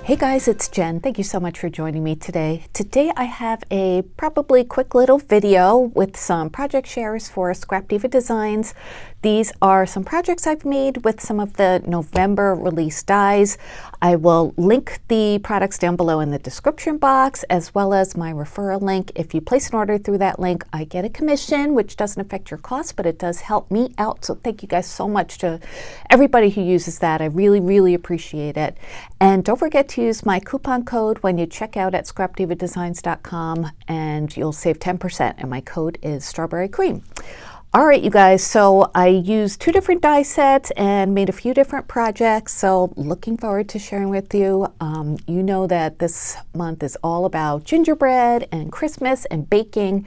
Hey guys, it's Jen. Thank you so much for joining me today. Today I have a probably quick little video with some project shares for Scrap Diva Designs. These are some projects I've made with some of the November release dies. I will link the products down below in the description box, as well as my referral link. If you place an order through that link, I get a commission, which doesn't affect your cost, but it does help me out. So thank you guys so much to everybody who uses that. I really, really appreciate it. And don't forget to use my coupon code when you check out at scrapdivadesigns.com, and you'll save 10%. And my code is Strawberry Cream. All right, you guys, so I used 2 different die sets and made a few different projects, so looking forward to sharing with you. You know that this month is all about gingerbread and Christmas and baking,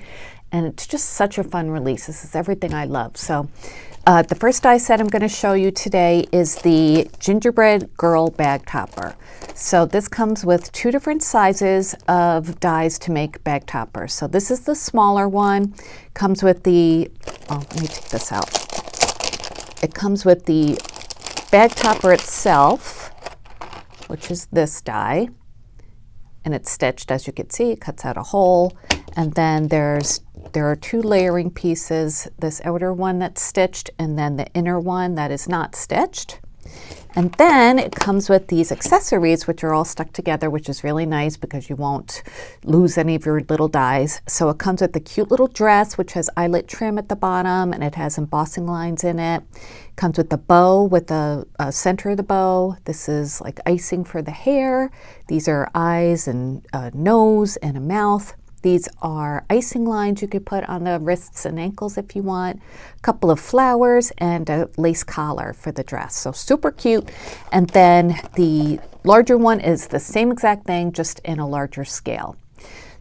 and it's just such a fun release. This is everything I love. So the first die set I'm going to show you today is the Gingerbread Girl bag topper. So this comes with 2 different sizes of dies to make bag toppers. So this is the smaller one. Comes with the, let me take this out. It comes with the bag topper itself, which is this die. And it's stitched, as you can see. It cuts out a hole. And then there are 2 layering pieces, this outer one that's stitched and then the inner one that is not stitched. And then it comes with these accessories, which are all stuck together, which is really nice because you won't lose any of your little dies. So it comes with the cute little dress, which has eyelet trim at the bottom, and it has embossing lines in it. It comes with the bow, with the center of the bow. This is like icing for the hair. These are eyes and a nose and a mouth. These are icing lines you could put on the wrists and ankles if you want. A couple of flowers and a lace collar for the dress. So super cute. And then the larger one is the same exact thing, just in a larger scale.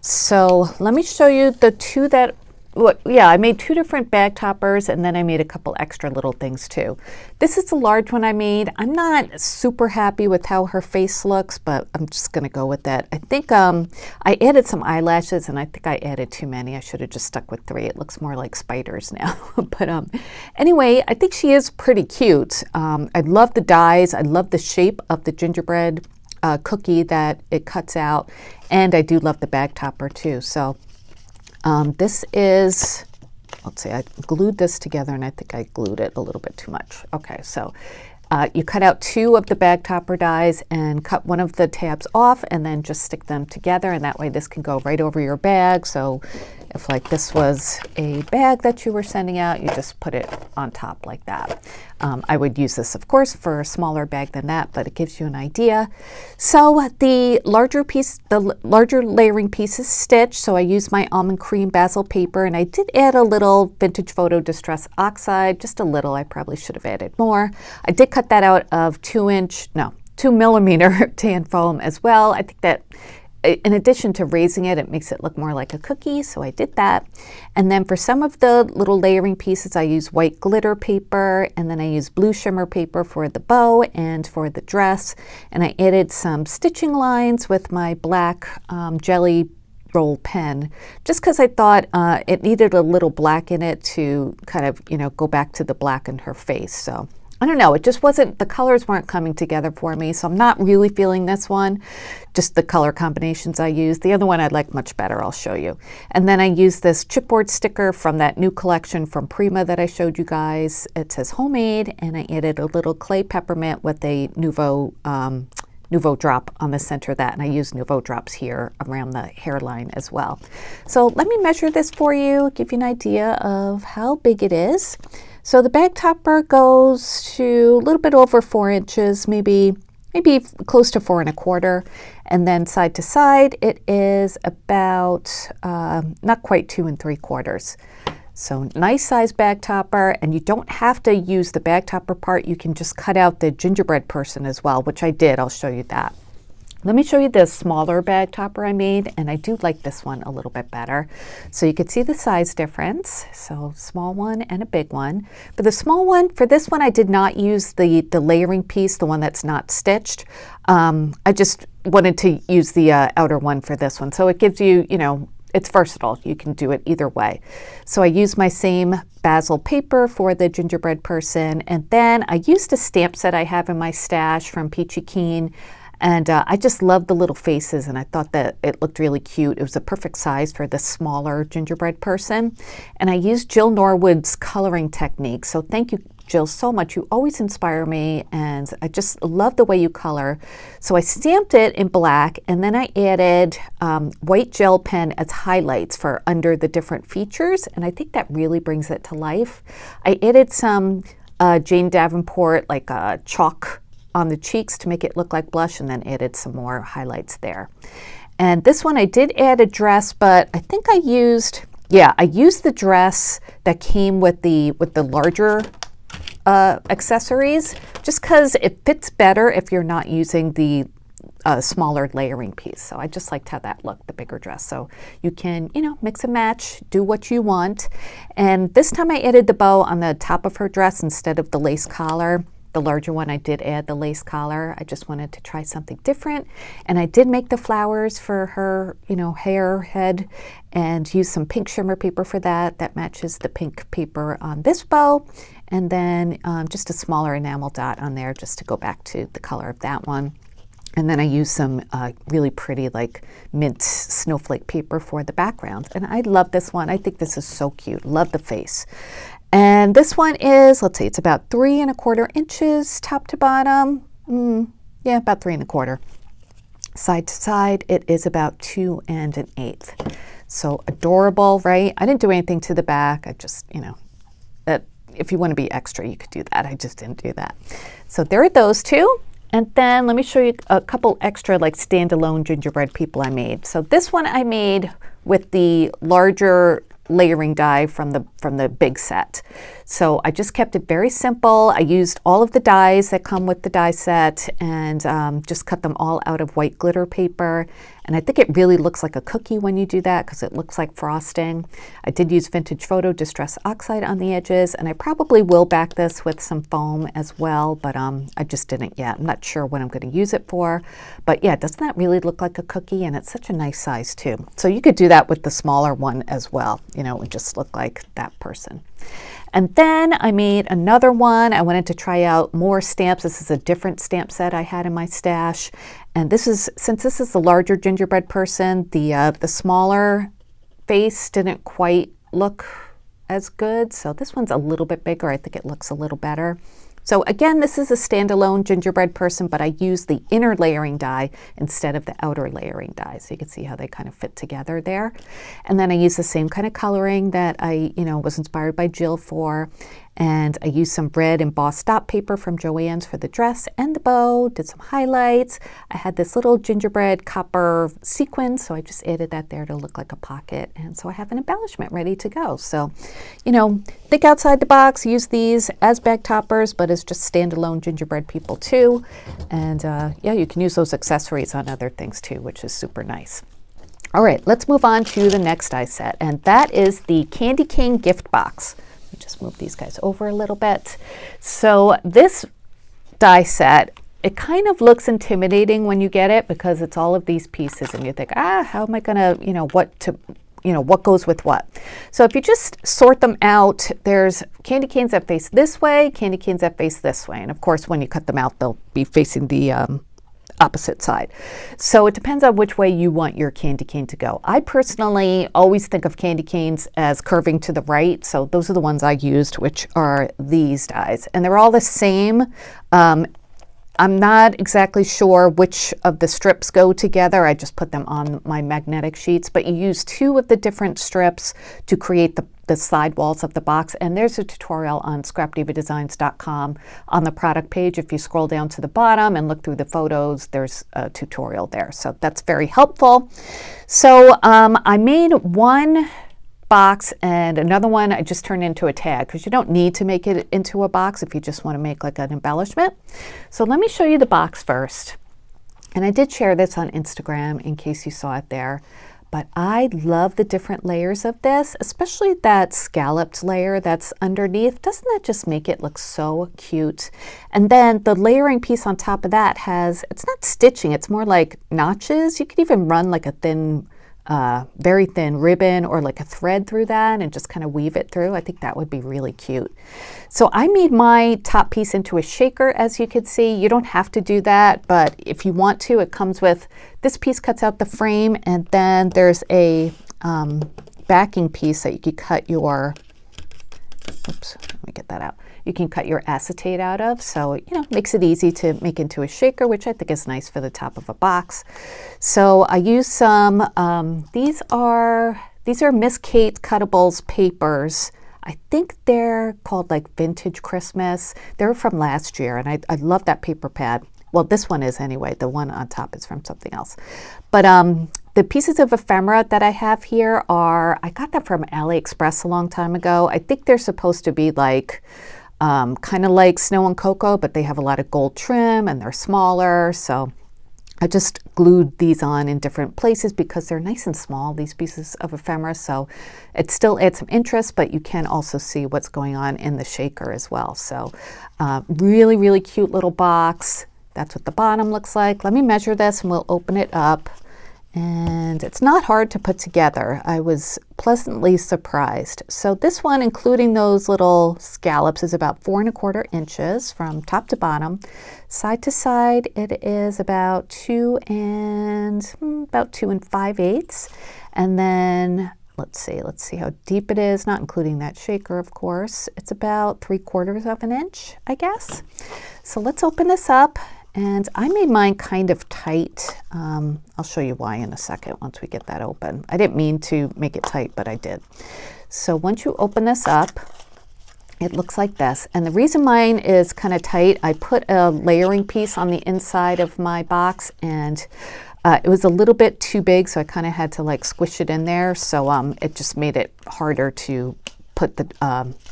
So let me show you the 2 that, I made 2 different bag toppers, and then I made a couple extra little things too. This is the large one I made. I'm not super happy with how her face looks, but I'm just going to go with that. I think I added some eyelashes, and I think I added too many. I should have just stuck with 3. It looks more like spiders now. But anyway, I think she is pretty cute. I love the dies. I love the shape of the gingerbread cookie that it cuts out, and I do love the bag topper too. So this is, let's see, I glued this together, and I think I glued it a little bit too much. Okay, so you cut out 2 of the bag topper dies and cut one of the tabs off, and then just stick them together, and that way this can go right over your bag. So if like this was a bag that you were sending out, you just put it on top like that. I would use this, of course, for a smaller bag than that, but it gives you an idea. So the larger layering piece is stitched. So I used my almond cream basil paper, and I did add a little Vintage Photo Distress Oxide, just a little. I probably should have added more. I did cut that out of 2 millimeter tan foam as well. I think that in addition to raising it, it makes it look more like a cookie, so I did that. And then for some of the little layering pieces, I use white glitter paper, and then I use blue shimmer paper for the bow and for the dress. And I added some stitching lines with my black jelly roll pen, just because I thought it needed a little black in it to kind of, go back to the black in her face. So I don't know, it just wasn't, the colors weren't coming together for me, so I'm not really feeling this one, just the color combinations I used. The other one I like much better, I'll show you. And then I used this chipboard sticker from that new collection from Prima that I showed you guys. It says homemade, and I added a little clay peppermint with a Nouveau drop on the center of that, and I used Nouveau drops here around the hairline as well. So let me measure this for you, give you an idea of how big it is. So the bag topper goes to a little bit over 4 inches, maybe close to 4 1/4. And then side to side, it is about not quite 2 3/4. So nice size bag topper, and you don't have to use the bag topper part. You can just cut out the gingerbread person as well, which I did. I'll show you that. Let me show you the smaller bag topper I made, and I do like this one a little bit better. So you can see the size difference. So small one and a big one. For the small one, for this one, I did not use the layering piece, the one that's not stitched. I just wanted to use the outer one for this one. So it gives you, it's versatile. You can do it either way. So I used my same basil paper for the gingerbread person, and then I used a stamp set I have in my stash from Peachy Keen. And I just loved the little faces, and I thought that it looked really cute. It was a perfect size for this smaller gingerbread person. And I used Jill Norwood's coloring technique. So thank you, Jill, so much. You always inspire me, and I just love the way you color. So I stamped it in black, and then I added white gel pen as highlights for under the different features, and I think that really brings it to life. I added some Jane Davenport, like chalk on the cheeks to make it look like blush, and then added some more highlights there. And this one I did add a dress, but I think I used the dress that came with the larger accessories, just because it fits better if you're not using the smaller layering piece. So I just liked how that looked, the bigger dress. So you can, mix and match, do what you want. And this time I added the bow on the top of her dress instead of the lace collar. The larger one, I did add the lace collar. I just wanted to try something different. And I did make the flowers for her, hair, head, and use some pink shimmer paper for that. That matches the pink paper on this bow. And then just a smaller enamel dot on there just to go back to the color of that one. And then I used some really pretty like mint snowflake paper for the background. And I love this one. I think this is so cute. Love the face. And this one is, let's see, it's about 3 1/4 inches top to bottom. Yeah, about 3 1/4. Side to side, it is about 2 1/8. So adorable, right? I didn't do anything to the back. I just, if you want to be extra, you could do that. I just didn't do that. So there are those two. And then let me show you a couple extra like standalone gingerbread people I made. So this one I made with the larger layering die from the big set. So I just kept it very simple. I used all of the dies that come with the die set and just cut them all out of white glitter paper. And I think it really looks like a cookie when you do that because it looks like frosting. I did use Vintage Photo Distress Oxide on the edges, and I probably will back this with some foam as well, but I just didn't yet. I'm not sure what I'm going to use it for. But yeah, doesn't that really look like a cookie? And it's such a nice size too. So you could do that with the smaller one as well. It would just look like that person. And then I made another one. I wanted to try out more stamps. This is a different stamp set I had in my stash. And since this is the larger gingerbread person, the smaller face didn't quite look as good. So this one's a little bit bigger. I think it looks a little better. So again, this is a standalone gingerbread person, but I used the inner layering die instead of the outer layering die. So you can see how they kind of fit together there. And then I used the same kind of coloring that I, was inspired by Jill for. And I used some red embossed dot paper from Joann's for the dress and the bow, did some highlights. I had this little gingerbread copper sequin, so I just added that there to look like a pocket. And so I have an embellishment ready to go. So, think outside the box, use these as bag toppers, but as just standalone gingerbread people too. And yeah, you can use those accessories on other things too, which is super nice. All right, let's move on to the next die set, and that is the Candy King gift box. Just move these guys over a little bit. So this die set, it kind of looks intimidating when you get it because it's all of these pieces and you think, how am I gonna, what goes with what? So if you just sort them out, there's candy canes that face this way, candy canes that face this way. And of course, when you cut them out, they'll be facing the opposite side. So it depends on which way you want your candy cane to go. I personally always think of candy canes as curving to the right. So those are the ones I used, which are these dies. And they're all the same. I'm not exactly sure which of the strips go together. I just put them on my magnetic sheets, but you use 2 of the different strips to create the side walls of the box. And there's a tutorial on scrapdivadesigns.com on the product page. If you scroll down to the bottom and look through the photos, there's a tutorial there. So that's very helpful. So I made one box and another one I just turned into a tag because you don't need to make it into a box if you just want to make like an embellishment. So let me show you the box first. And I did share this on Instagram in case you saw it there. But I love the different layers of this, especially that scalloped layer that's underneath. Doesn't that just make it look so cute? And then the layering piece on top of that it's not stitching, it's more like notches. You could even run like a thin very thin ribbon or like a thread through that and just kind of weave it through. I think that would be really cute. So I made my top piece into a shaker, as you can see. You don't have to do that, but if you want to, it comes with, this piece cuts out the frame, and then there's a backing piece that you could cut your, oops, let me get that out. You can cut your acetate out of, so makes it easy to make into a shaker, which I think is nice for the top of a box. So I use some, these are Miss Kate Cuttables papers. I think they're called like Vintage Christmas. They're from last year, and I love that paper pad. Well, this one is anyway. The one on top is from something else. But the pieces of ephemera that I have here I got them from AliExpress a long time ago. I think they're supposed to be like, kind of like Snow and Cocoa, but they have a lot of gold trim and they're smaller. So I just glued these on in different places because they're nice and small, these pieces of ephemera. So it still adds some interest, but you can also see what's going on in the shaker as well. So really, really cute little box. That's what the bottom looks like. Let me measure this and we'll open it up. And it's not hard to put together. I was pleasantly surprised. So this one, including those little scallops, is about 4 1/4 inches from top to bottom. Side to side, it is about 2 5/8. And then let's see how deep it is, not including that shaker, of course. It's about 3/4 of an inch, I guess. So let's open this up. And I made mine kind of tight. I'll show you why in a second once we get that open. I didn't mean to make it tight, but I did. So once you open this up, it looks like this. And the reason mine is kind of tight, I put a layering piece on the inside of my box, and it was a little bit too big, so I kind of had to like squish it in there. So it just made it harder to put the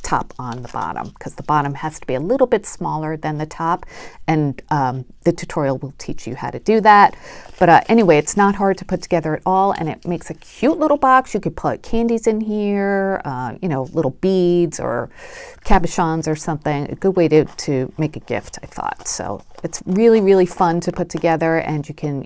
top on the bottom, because the bottom has to be a little bit smaller than the top, and the tutorial will teach you how to do that. But anyway, it's not hard to put together at all, and it makes a cute little box. You could put candies in here, little beads or cabochons or something. A good way to make a gift, I thought. So it's really, really fun to put together, and you can,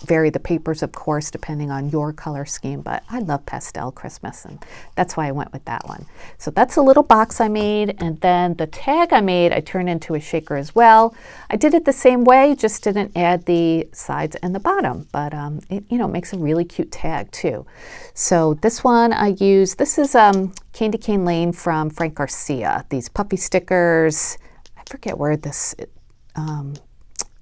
vary the papers, of course, depending on your color scheme. But I love pastel Christmas, and that's why I went with that one. So that's a little box I made, and then the tag I made, I turned into a shaker as well. I did it the same way, just didn't add the sides and the bottom, but it makes a really cute tag too. So this one I use, this is Candy Cane Lane from Frank Garcia. These puffy stickers, I forget where this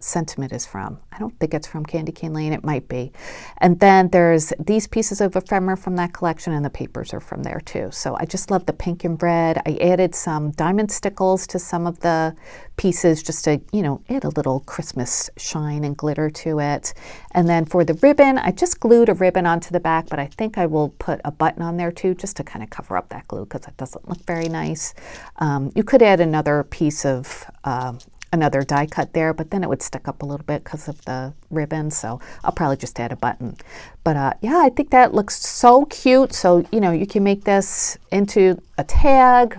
sentiment is from. I don't think it's from Candy Cane Lane. It might be. And then there's these pieces of ephemera from that collection, and the papers are from there too. So I just love the pink and red. I added some diamond stickles to some of the pieces just to, add a little Christmas shine and glitter to it. And then for the ribbon, I just glued a ribbon onto the back, but I think I will put a button on there too, just to kind of cover up that glue, because it doesn't look very nice. You could add another piece of another die cut there, but then it would stick up a little bit because of the ribbon, so I'll probably just add a button. But yeah, I think that looks so cute. So you can make this into a tag,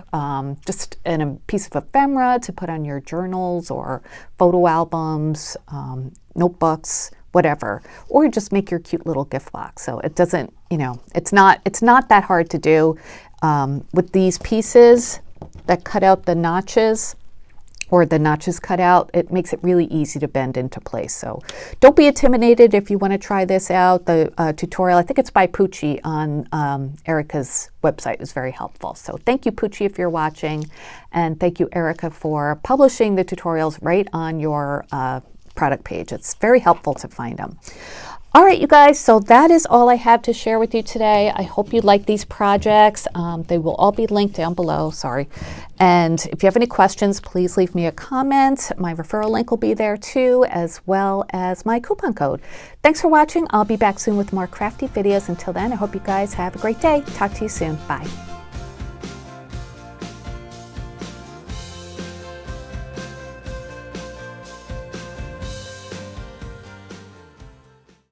just in a piece of ephemera to put on your journals or photo albums, notebooks, whatever, or just make your cute little gift box. So it doesn't, it's not that hard to do. With these pieces that cut out the notches, or the notches cut out, it makes it really easy to bend into place. So don't be intimidated if you want to try this out. The tutorial, I think it's by Poochie on Erica's website, is very helpful. So thank you, Poochie, if you're watching, and thank you, Erica, for publishing the tutorials right on your product page. It's very helpful to find them. All right, you guys, so that is all I have to share with you today. I hope you like these projects. They will all be linked down below, sorry. And if you have any questions, please leave me a comment. My referral link will be there too, as well as my coupon code. Thanks for watching. I'll be back soon with more crafty videos. Until then, I hope you guys have a great day. Talk to you soon. Bye.